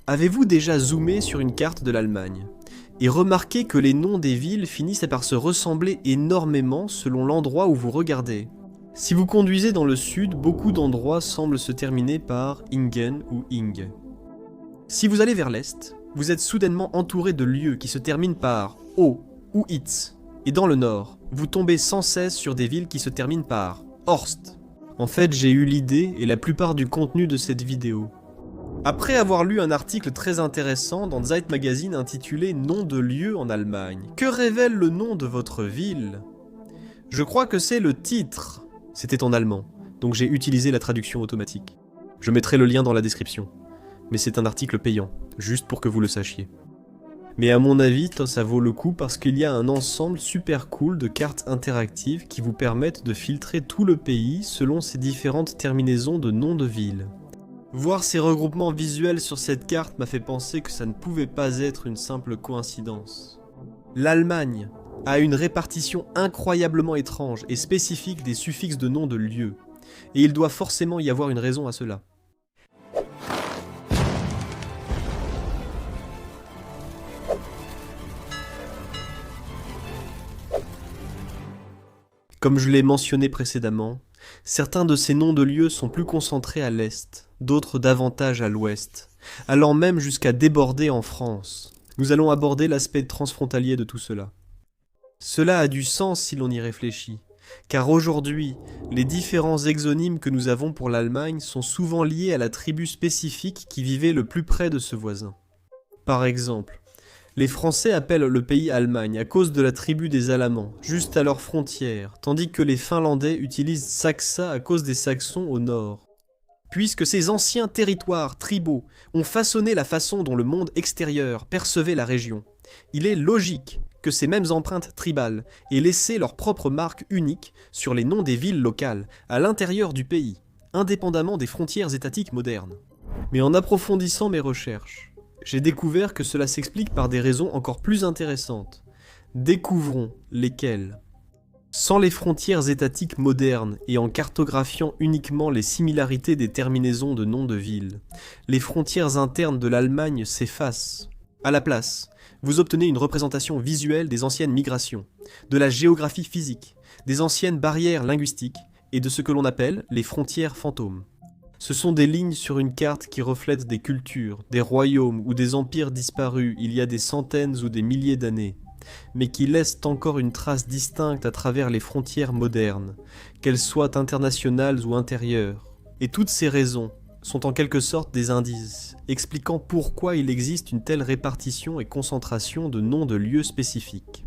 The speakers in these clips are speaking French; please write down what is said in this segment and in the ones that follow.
Avez-vous déjà zoomé sur une carte de l'Allemagne et remarqué que les noms des villes finissent par se ressembler énormément selon l'endroit où vous regardez? Si vous conduisez dans le sud, beaucoup d'endroits semblent se terminer par Ingen ou Ing. Si vous allez vers l'est, vous êtes soudainement entouré de lieux qui se terminent par O ou Itz. Et dans le nord, vous tombez sans cesse sur des villes qui se terminent par Horst. En fait, j'ai eu l'idée et la plupart du contenu de cette vidéo. Après avoir lu un article très intéressant dans Zeit Magazine intitulé « Nom de lieu en Allemagne », que révèle le nom de votre ville? Je crois que c'est le titre. C'était en allemand, donc j'ai utilisé la traduction automatique. Je mettrai le lien dans la description. Mais c'est un article payant, juste pour que vous le sachiez. Mais à mon avis, ça vaut le coup parce qu'il y a un ensemble super cool de cartes interactives qui vous permettent de filtrer tout le pays selon ses différentes terminaisons de noms de villes. Voir ces regroupements visuels sur cette carte m'a fait penser que ça ne pouvait pas être une simple coïncidence. L'Allemagne a une répartition incroyablement étrange et spécifique des suffixes de noms de lieux, et il doit forcément y avoir une raison à cela. Comme je l'ai mentionné précédemment, certains de ces noms de lieux sont plus concentrés à l'est, d'autres davantage à l'ouest, allant même jusqu'à déborder en France. Nous allons aborder l'aspect transfrontalier de tout cela. Cela a du sens si l'on y réfléchit, car aujourd'hui, les différents exonymes que nous avons pour l'Allemagne sont souvent liés à la tribu spécifique qui vivait le plus près de ce voisin. Par exemple, les Français appellent le pays Allemagne à cause de la tribu des Alamans, juste à leurs frontières, tandis que les Finlandais utilisent Saksa à cause des Saxons au nord. Puisque ces anciens territoires tribaux ont façonné la façon dont le monde extérieur percevait la région, il est logique que ces mêmes empreintes tribales aient laissé leur propre marque unique sur les noms des villes locales, à l'intérieur du pays, indépendamment des frontières étatiques modernes. Mais en approfondissant mes recherches, j'ai découvert que cela s'explique par des raisons encore plus intéressantes. Découvrons lesquelles. Sans les frontières étatiques modernes et en cartographiant uniquement les similarités des terminaisons de noms de villes, les frontières internes de l'Allemagne s'effacent. À la place, vous obtenez une représentation visuelle des anciennes migrations, de la géographie physique, des anciennes barrières linguistiques et de ce que l'on appelle les frontières fantômes. Ce sont des lignes sur une carte qui reflètent des cultures, des royaumes ou des empires disparus il y a des centaines ou des milliers d'années, mais qui laissent encore une trace distincte à travers les frontières modernes, qu'elles soient internationales ou intérieures. Et toutes ces raisons sont en quelque sorte des indices, expliquant pourquoi il existe une telle répartition et concentration de noms de lieux spécifiques.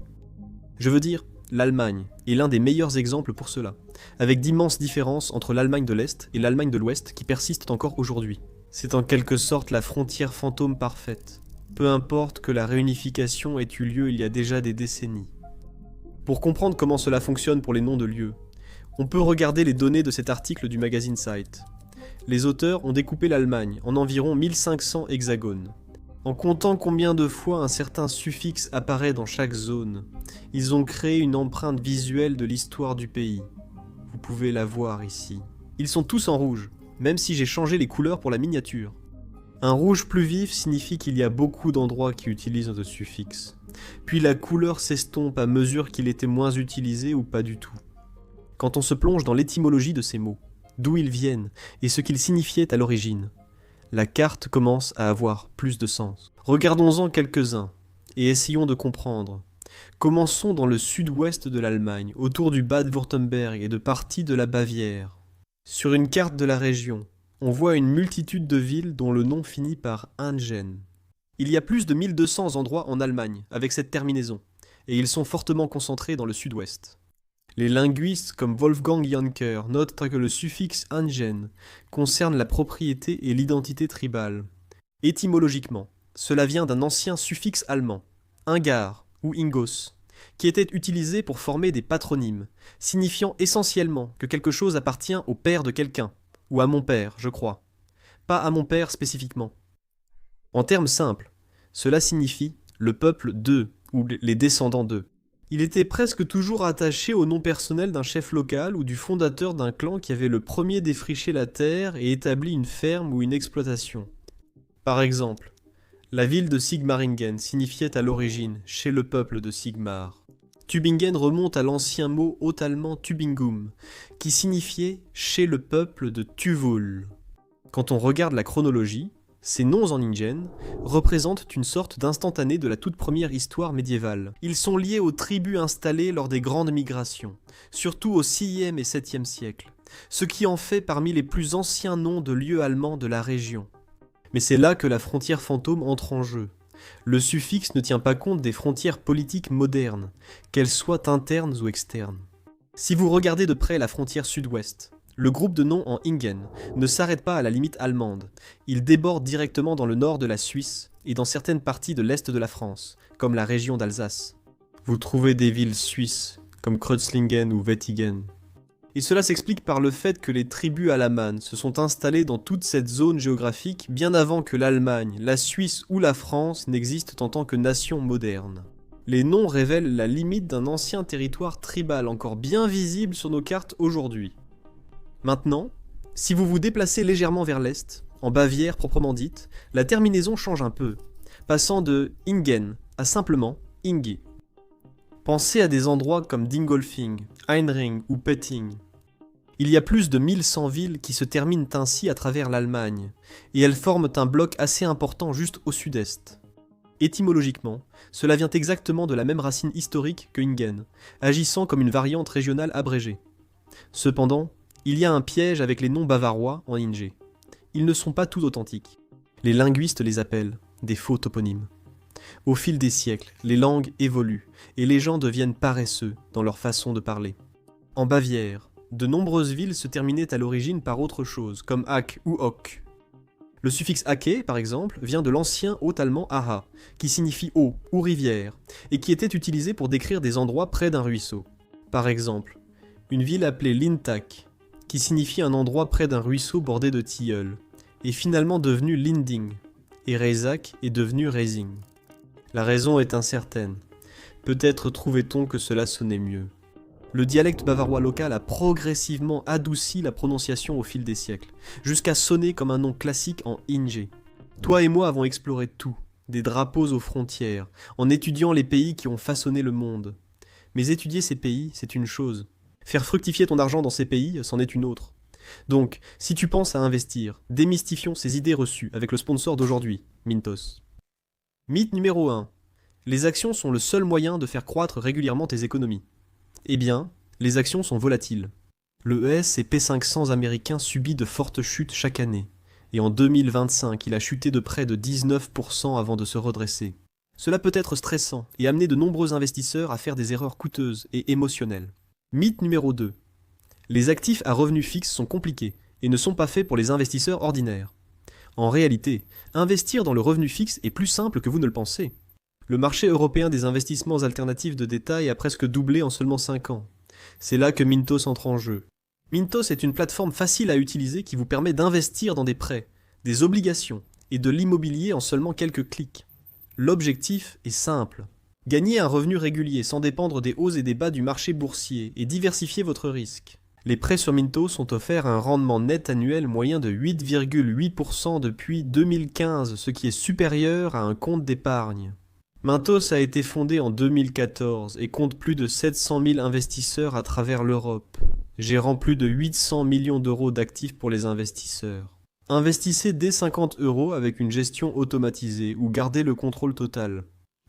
Je veux dire, l'Allemagne est l'un des meilleurs exemples pour cela, avec d'immenses différences entre l'Allemagne de l'Est et l'Allemagne de l'Ouest qui persistent encore aujourd'hui. C'est en quelque sorte la frontière fantôme parfaite, peu importe que la réunification ait eu lieu il y a déjà des décennies. Pour comprendre comment cela fonctionne pour les noms de lieux, on peut regarder les données de cet article du magazine Zeit. Les auteurs ont découpé l'Allemagne en environ 1500 hexagones. En comptant combien de fois un certain suffixe apparaît dans chaque zone, ils ont créé une empreinte visuelle de l'histoire du pays. Vous pouvez la voir ici. Ils sont tous en rouge, même si j'ai changé les couleurs pour la miniature. Un rouge plus vif signifie qu'il y a beaucoup d'endroits qui utilisent ce suffixe. Puis la couleur s'estompe à mesure qu'il était moins utilisé ou pas du tout. Quand on se plonge dans l'étymologie de ces mots, d'où ils viennent et ce qu'ils signifiaient à l'origine, la carte commence à avoir plus de sens. Regardons-en quelques-uns et essayons de comprendre. Commençons dans le sud-ouest de l'Allemagne, autour du Bade-Wurtemberg et de parties de la Bavière. Sur une carte de la région, on voit une multitude de villes dont le nom finit par Ingen. Il y a plus de 1200 endroits en Allemagne avec cette terminaison, et ils sont fortement concentrés dans le sud-ouest. Les linguistes comme Wolfgang Janker notent que le suffixe Ingen concerne la propriété et l'identité tribale. Étymologiquement, cela vient d'un ancien suffixe allemand, Ingar ou Ingos, qui était utilisé pour former des patronymes, signifiant essentiellement que quelque chose appartient au père de quelqu'un, ou à mon père, je crois, pas à mon père spécifiquement. En termes simples, cela signifie le peuple d'eux, ou les descendants d'eux. Il était presque toujours attaché au nom personnel d'un chef local ou du fondateur d'un clan qui avait le premier défriché la terre et établi une ferme ou une exploitation. Par exemple, La ville de Sigmaringen signifiait à l'origine « chez le peuple de Sigmar ». Tübingen remonte à l'ancien mot haut-allemand Tübingum, qui signifiait « chez le peuple de Tuvul ». Quand on regarde la chronologie, ces noms en InGen représentent une sorte d'instantané de la toute première histoire médiévale. Ils sont liés aux tribus installées lors des grandes migrations, surtout au 6e et 7e siècle, ce qui en fait parmi les plus anciens noms de lieux allemands de la région. Mais c'est là que la frontière fantôme entre en jeu. Le suffixe ne tient pas compte des frontières politiques modernes, qu'elles soient internes ou externes. Si vous regardez de près la frontière sud-ouest, le groupe de noms en Ingen ne s'arrête pas à la limite allemande, il déborde directement dans le nord de la Suisse et dans certaines parties de l'est de la France, comme la région d'Alsace. Vous trouvez des villes suisses, comme Kreuzlingen ou Wettingen. Et cela s'explique par le fait que les tribus alamanes se sont installées dans toute cette zone géographique bien avant que l'Allemagne, la Suisse ou la France n'existent en tant que nation moderne. Les noms révèlent la limite d'un ancien territoire tribal encore bien visible sur nos cartes aujourd'hui. Maintenant, si vous vous déplacez légèrement vers l'est, en Bavière proprement dite, la terminaison change un peu, passant de Ingen à simplement Ingi. Pensez à des endroits comme Dingolfing, Einring ou Petting. Il y a plus de 1100 villes qui se terminent ainsi à travers l'Allemagne, et elles forment un bloc assez important juste au sud-est. Étymologiquement, cela vient exactement de la même racine historique que Ingen, agissant comme une variante régionale abrégée. Cependant, il y a un piège avec les noms bavarois en Inge. Ils ne sont pas tous authentiques. Les linguistes les appellent des faux toponymes. Au fil des siècles, les langues évoluent et les gens deviennent paresseux dans leur façon de parler. En Bavière, de nombreuses villes se terminaient à l'origine par autre chose, comme Hack ou Hock. Le suffixe Hake, par exemple, vient de l'ancien haut-allemand Aha, qui signifie eau ou rivière, et qui était utilisé pour décrire des endroits près d'un ruisseau. Par exemple, une ville appelée Lindtak, qui signifie un endroit près d'un ruisseau bordé de tilleuls, est finalement devenu Linding, et Reisak est devenu Reising. La raison est incertaine. Peut-être trouvait-on que cela sonnait mieux. Le dialecte bavarois local a progressivement adouci la prononciation au fil des siècles, jusqu'à sonner comme un nom classique en Inge. Toi et moi avons exploré tout, des drapeaux aux frontières, en étudiant les pays qui ont façonné le monde. Mais étudier ces pays, c'est une chose. Faire fructifier ton argent dans ces pays, c'en est une autre. Donc, si tu penses à investir, démystifions ces idées reçues avec le sponsor d'aujourd'hui, Mintos. Mythe numéro 1. Les actions sont le seul moyen de faire croître régulièrement tes économies. Eh bien, les actions sont volatiles. Le S&P 500 américain subit de fortes chutes chaque année, et en 2025, il a chuté de près de 19% avant de se redresser. Cela peut être stressant et amener de nombreux investisseurs à faire des erreurs coûteuses et émotionnelles. Mythe numéro 2. Les actifs à revenus fixes sont compliqués et ne sont pas faits pour les investisseurs ordinaires. En réalité, investir dans le revenu fixe est plus simple que vous ne le pensez. Le marché européen des investissements alternatifs de détail a presque doublé en seulement 5 ans. C'est là que Mintos entre en jeu. Mintos est une plateforme facile à utiliser qui vous permet d'investir dans des prêts, des obligations et de l'immobilier en seulement quelques clics. L'objectif est simple. Gagner un revenu régulier sans dépendre des hauts et des bas du marché boursier et diversifier votre risque. Les prêts sur Mintos sont offerts à un rendement net annuel moyen de 8,8% depuis 2015, ce qui est supérieur à un compte d'épargne. Mintos a été fondé en 2014 et compte plus de 700 000 investisseurs à travers l'Europe, gérant plus de 800 millions d'euros d'actifs pour les investisseurs. Investissez dès 50 € avec une gestion automatisée ou gardez le contrôle total.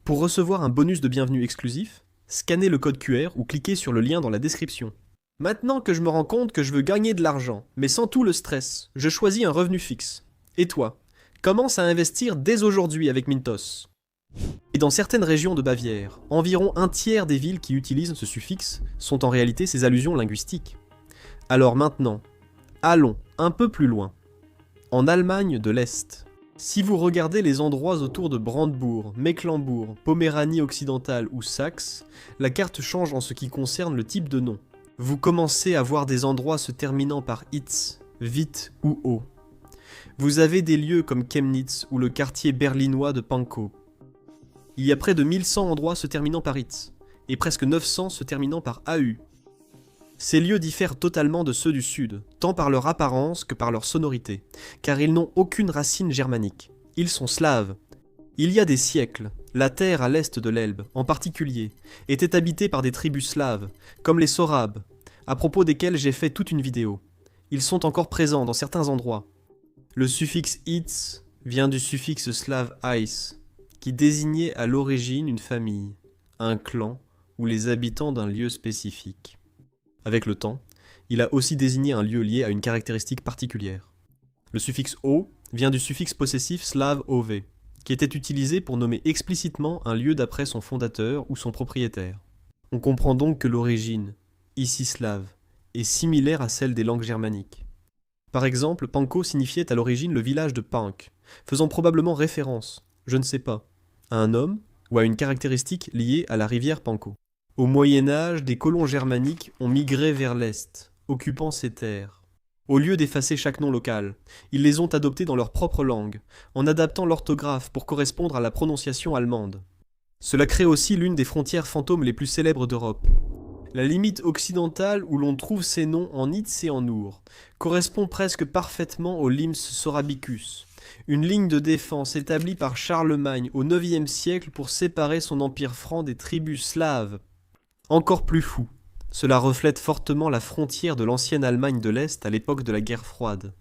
Pour recevoir un bonus de bienvenue exclusif, scannez le code QR ou cliquez sur le lien dans la description. Maintenant que je me rends compte que je veux gagner de l'argent, mais sans tout le stress, je choisis un revenu fixe. Et toi, commence à investir dès aujourd'hui avec Mintos. Et dans certaines régions de Bavière, environ un tiers des villes qui utilisent ce suffixe sont en réalité ces allusions linguistiques. Alors maintenant, allons un peu plus loin. En Allemagne de l'Est. Si vous regardez les endroits autour de Brandebourg, Mecklembourg, Poméranie occidentale ou Saxe, la carte change en ce qui concerne le type de nom. Vous commencez à voir des endroits se terminant par Itz, Witt ou O. Vous avez des lieux comme Chemnitz ou le quartier berlinois de Pankow. Il y a près de 1100 endroits se terminant par Itz, et presque 900 se terminant par AU. Ces lieux diffèrent totalement de ceux du Sud, tant par leur apparence que par leur sonorité, car ils n'ont aucune racine germanique. Ils sont slaves. Il y a des siècles, la terre à l'est de l'Elbe, en particulier, était habitée par des tribus slaves, comme les Sorabes, à propos desquels j'ai fait toute une vidéo. Ils sont encore présents dans certains endroits. Le suffixe its vient du suffixe slave ais, qui désignait à l'origine une famille, un clan ou les habitants d'un lieu spécifique. Avec le temps, il a aussi désigné un lieu lié à une caractéristique particulière. Le suffixe o vient du suffixe possessif slave ove, qui était utilisé pour nommer explicitement un lieu d'après son fondateur ou son propriétaire. On comprend donc que l'origine, ici slave, est similaire à celle des langues germaniques. Par exemple, Pankow signifiait à l'origine le village de Pank, faisant probablement référence, je ne sais pas, à un homme ou à une caractéristique liée à la rivière Pankow. Au Moyen-Âge, des colons germaniques ont migré vers l'Est, occupant ces terres. Au lieu d'effacer chaque nom local, ils les ont adoptés dans leur propre langue, en adaptant l'orthographe pour correspondre à la prononciation allemande. Cela crée aussi l'une des frontières fantômes les plus célèbres d'Europe. La limite occidentale où l'on trouve ces noms en Itz et en Our correspond presque parfaitement au Limes Sorabicus, une ligne de défense établie par Charlemagne au IXe siècle pour séparer son empire franc des tribus slaves. Encore plus fou, cela reflète fortement la frontière de l'ancienne Allemagne de l'Est à l'époque de la guerre froide.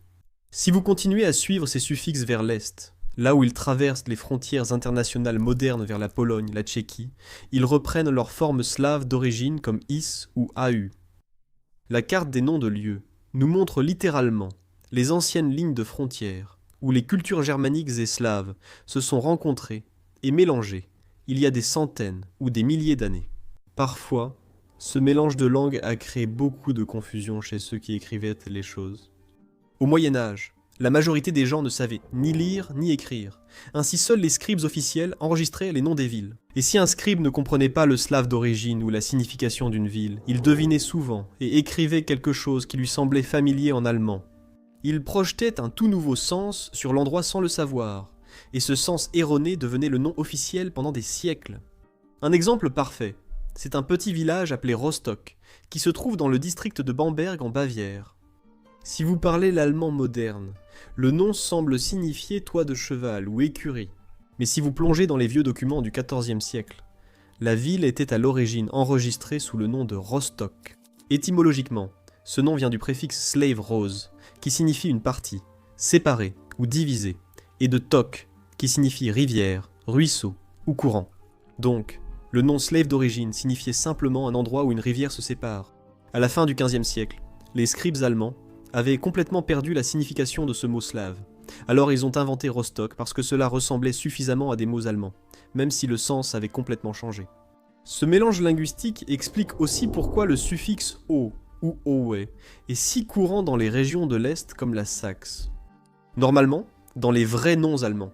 Si vous continuez à suivre ces suffixes vers l'Est, là où ils traversent les frontières internationales modernes vers la Pologne, la Tchéquie, ils reprennent leur forme slave d'origine comme is ou au. La carte des noms de lieux nous montre littéralement les anciennes lignes de frontières où les cultures germaniques et slaves se sont rencontrées et mélangées il y a des centaines ou des milliers d'années. Parfois, ce mélange de langues a créé beaucoup de confusion chez ceux qui écrivaient les choses. Au Moyen-Âge, la majorité des gens ne savaient ni lire ni écrire. Ainsi, seuls les scribes officiels enregistraient les noms des villes. Et si un scribe ne comprenait pas le slave d'origine ou la signification d'une ville, il devinait souvent et écrivait quelque chose qui lui semblait familier en allemand. Il projetait un tout nouveau sens sur l'endroit sans le savoir, et ce sens erroné devenait le nom officiel pendant des siècles. Un exemple parfait, c'est un petit village appelé Rostock, qui se trouve dans le district de Bamberg en Bavière. Si vous parlez l'allemand moderne, le nom semble signifier toit de cheval ou écurie. Mais si vous plongez dans les vieux documents du XIVe siècle, la ville était à l'origine enregistrée sous le nom de Rostock. Étymologiquement, ce nom vient du préfixe slave rose, qui signifie une partie, séparée ou divisée, et de tok, qui signifie rivière, ruisseau ou courant. Donc, le nom slave d'origine signifiait simplement un endroit où une rivière se sépare. À la fin du XVe siècle, les scribes allemands avaient complètement perdu la signification de ce mot slave. Alors ils ont inventé Rostock parce que cela ressemblait suffisamment à des mots allemands, même si le sens avait complètement changé. Ce mélange linguistique explique aussi pourquoi le suffixe o ou owe est si courant dans les régions de l'Est comme la Saxe. Normalement, dans les vrais noms allemands,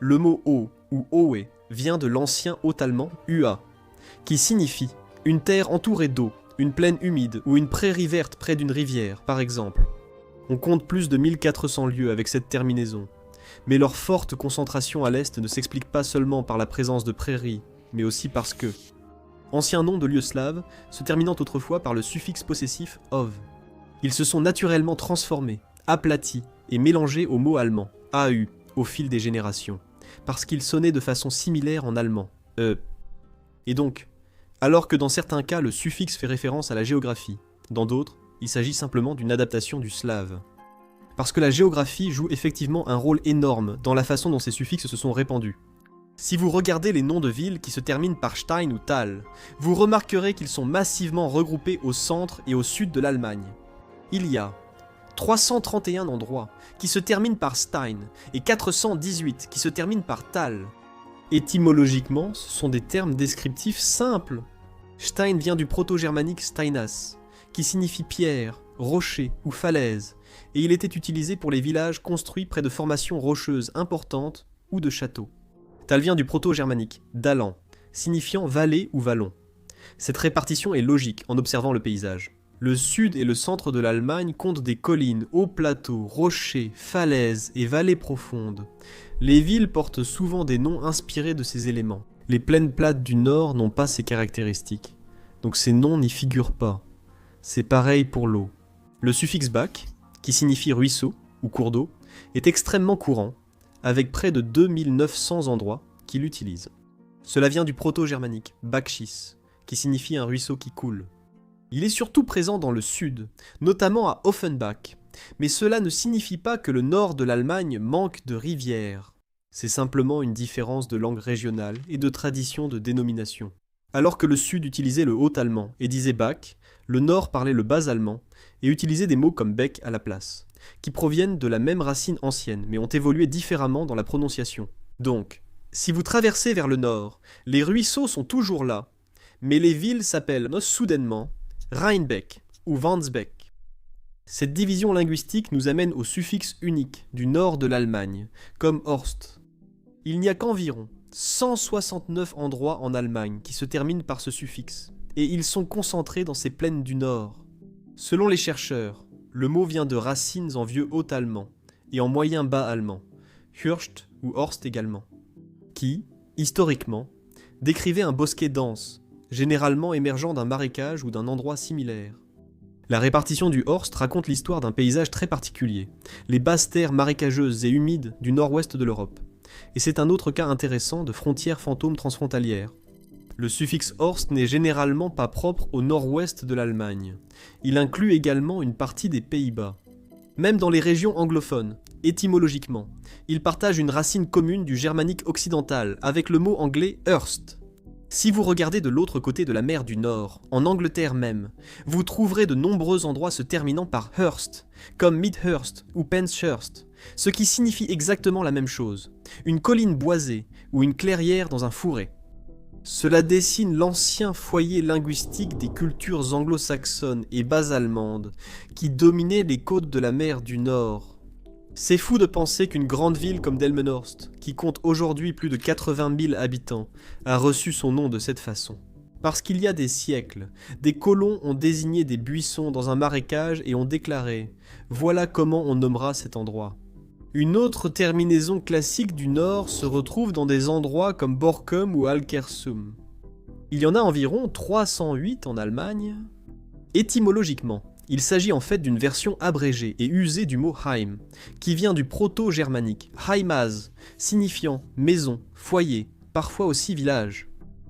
le mot o ou owe vient de l'ancien haut-allemand ua, qui signifie une terre entourée d'eau, une plaine humide ou une prairie verte près d'une rivière, par exemple. On compte plus de 1400 lieux avec cette terminaison, mais leur forte concentration à l'est ne s'explique pas seulement par la présence de prairies, mais aussi parce que, ancien nom de lieux slaves, se terminant autrefois par le suffixe possessif ov. Ils se sont naturellement transformés, aplatis et mélangés au mot allemand, au, au fil des générations, parce qu'ils sonnaient de façon similaire en allemand, Et donc, alors que dans certains cas le suffixe fait référence à la géographie, dans d'autres, il s'agit simplement d'une adaptation du slave. Parce que la géographie joue effectivement un rôle énorme dans la façon dont ces suffixes se sont répandus. Si vous regardez les noms de villes qui se terminent par Stein ou Tal, vous remarquerez qu'ils sont massivement regroupés au centre et au sud de l'Allemagne. Il y a 331 endroits qui se terminent par Stein et 418 qui se terminent par Tal. Étymologiquement, ce sont des termes descriptifs simples. Stein vient du proto-germanique steinas, qui signifie pierre, rocher ou falaise, et il était utilisé pour les villages construits près de formations rocheuses importantes ou de châteaux. Tal vient du proto-germanique dalan, signifiant vallée ou vallon. Cette répartition est logique en observant le paysage. Le sud et le centre de l'Allemagne comptent des collines, hauts plateaux, rochers, falaises et vallées profondes. Les villes portent souvent des noms inspirés de ces éléments. Les plaines plates du nord n'ont pas ces caractéristiques, donc ces noms n'y figurent pas. C'est pareil pour l'eau. Le suffixe bach, qui signifie ruisseau ou cours d'eau, est extrêmement courant, avec près de 2900 endroits qu'il utilise. Cela vient du proto-germanique Bacchis, qui signifie un ruisseau qui coule. Il est surtout présent dans le sud, notamment à Offenbach, mais cela ne signifie pas que le nord de l'Allemagne manque de rivières. C'est simplement une différence de langue régionale et de tradition de dénomination. Alors que le sud utilisait le haut-allemand et disait Bach, le nord parlait le bas-allemand et utilisait des mots comme Beck à la place, qui proviennent de la même racine ancienne mais ont évolué différemment dans la prononciation. Donc, si vous traversez vers le nord, les ruisseaux sont toujours là, mais les villes s'appellent soudainement Rheinbeck ou Wandsbek. Cette division linguistique nous amène au suffixe unique du nord de l'Allemagne, comme Horst. Il n'y a qu'environ 169 endroits en Allemagne qui se terminent par ce suffixe, et ils sont concentrés dans ces plaines du nord. Selon les chercheurs, le mot vient de racines en vieux haut-allemand et en moyen bas allemand, Hürst ou Horst également, qui, historiquement, décrivait un bosquet dense, généralement émergeant d'un marécage ou d'un endroit similaire. La répartition du Horst raconte l'histoire d'un paysage très particulier, les basses terres marécageuses et humides du nord-ouest de l'Europe. Et c'est un autre cas intéressant de frontières fantômes transfrontalières. Le suffixe Horst n'est généralement pas propre au nord-ouest de l'Allemagne. Il inclut également une partie des Pays-Bas. Même dans les régions anglophones, étymologiquement, il partage une racine commune du germanique occidental avec le mot anglais Hurst. Si vous regardez de l'autre côté de la mer du Nord, en Angleterre même, vous trouverez de nombreux endroits se terminant par Hurst, comme Midhurst ou Penshurst, ce qui signifie exactement la même chose, une colline boisée ou une clairière dans un fourré. Cela dessine l'ancien foyer linguistique des cultures anglo-saxonnes et bas-allemandes qui dominaient les côtes de la mer du Nord. C'est fou de penser qu'une grande ville comme Delmenhorst, qui compte aujourd'hui plus de 80 000 habitants, a reçu son nom de cette façon. Parce qu'il y a des siècles, des colons ont désigné des buissons dans un marécage et ont déclaré « Voilà comment on nommera cet endroit ». Une autre terminaison classique du Nord se retrouve dans des endroits comme Borkum ou Alkersum. Il y en a environ 308 en Allemagne. Étymologiquement, il s'agit en fait d'une version abrégée et usée du mot Heim, qui vient du proto-germanique Heimas, signifiant maison, foyer, parfois aussi village.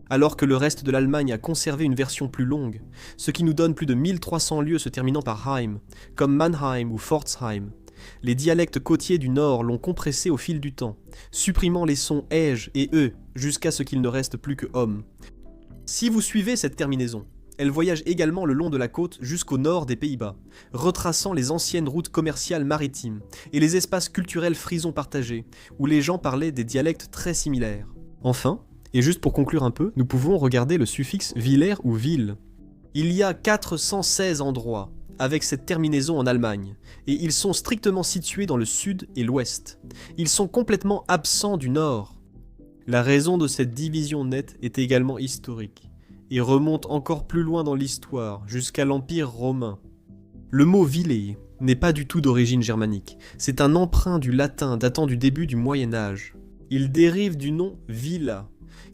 Alors que le reste de l'Allemagne a conservé une version plus longue, ce qui nous donne plus de 1300 lieux se terminant par Heim, comme Mannheim ou Pforzheim. Les dialectes côtiers du Nord l'ont compressé au fil du temps, supprimant les sons ege et e jusqu'à ce qu'il ne reste plus que homme. Si vous suivez cette terminaison, elle voyage également le long de la côte jusqu'au nord des Pays-Bas, retraçant les anciennes routes commerciales maritimes et les espaces culturels frisons partagés, où les gens parlaient des dialectes très similaires. Enfin, et juste pour conclure un peu, nous pouvons regarder le suffixe villers ou ville. Il y a 416 endroits avec cette terminaison en Allemagne, et ils sont strictement situés dans le sud et l'ouest. Ils sont complètement absents du nord. La raison de cette division nette est également historique, et remonte encore plus loin dans l'histoire, jusqu'à l'Empire romain. Le mot villers n'est pas du tout d'origine germanique, c'est un emprunt du latin datant du début du Moyen-Âge. Il dérive du nom villa,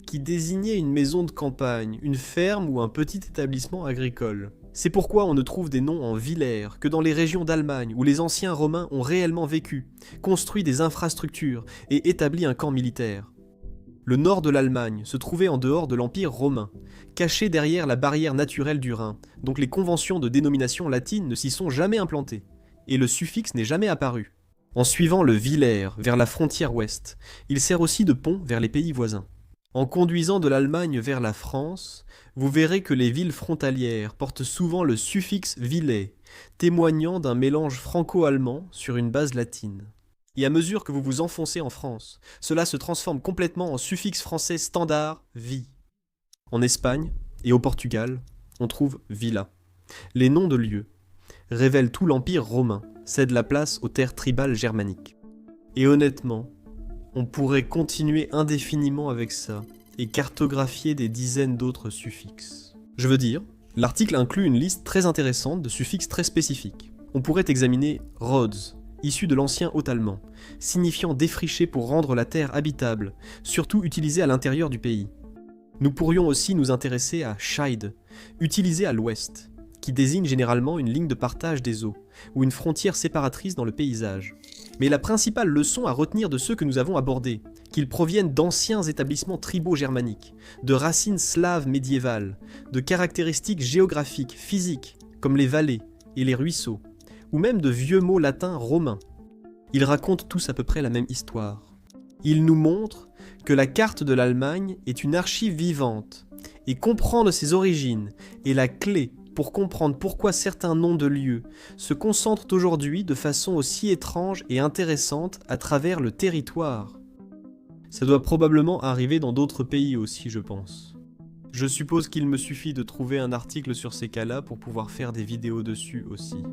qui désignait une maison de campagne, une ferme ou un petit établissement agricole. C'est pourquoi on ne trouve des noms en villers que dans les régions d'Allemagne où les anciens Romains ont réellement vécu, construit des infrastructures et établi un camp militaire. Le nord de l'Allemagne se trouvait en dehors de l'Empire romain, caché derrière la barrière naturelle du Rhin, donc les conventions de dénomination latine ne s'y sont jamais implantées, et le suffixe n'est jamais apparu. En suivant le villers vers la frontière ouest, il sert aussi de pont vers les pays voisins. En conduisant de l'Allemagne vers la France, vous verrez que les villes frontalières portent souvent le suffixe villet, témoignant d'un mélange franco-allemand sur une base latine. Et à mesure que vous vous enfoncez en France, cela se transforme complètement en suffixe français standard vie. En Espagne et au Portugal, on trouve villa. Les noms de lieux révèlent tout l'Empire romain, cèdent la place aux terres tribales germaniques. Et honnêtement, on pourrait continuer indéfiniment avec ça et cartographier des dizaines d'autres suffixes. Je veux dire, l'article inclut une liste très intéressante de suffixes très spécifiques. On pourrait examiner Rhodes, issu de l'ancien haut-allemand, signifiant défricher pour rendre la terre habitable, surtout utilisé à l'intérieur du pays. Nous pourrions aussi nous intéresser à Scheide, utilisé à l'ouest, qui désigne généralement une ligne de partage des eaux, ou une frontière séparatrice dans le paysage. Mais la principale leçon à retenir de ceux que nous avons abordés, qu'ils proviennent d'anciens établissements tribaux germaniques, de racines slaves médiévales, de caractéristiques géographiques, physiques, comme les vallées et les ruisseaux, ou même de vieux mots latins romains. Ils racontent tous à peu près la même histoire. Ils nous montrent que la carte de l'Allemagne est une archive vivante, et comprendre ses origines est la clé pour comprendre pourquoi certains noms de lieux se concentrent aujourd'hui de façon aussi étrange et intéressante à travers le territoire. Ça doit probablement arriver dans d'autres pays aussi, je pense. Je suppose qu'il me suffit de trouver un article sur ces cas-là pour pouvoir faire des vidéos dessus aussi.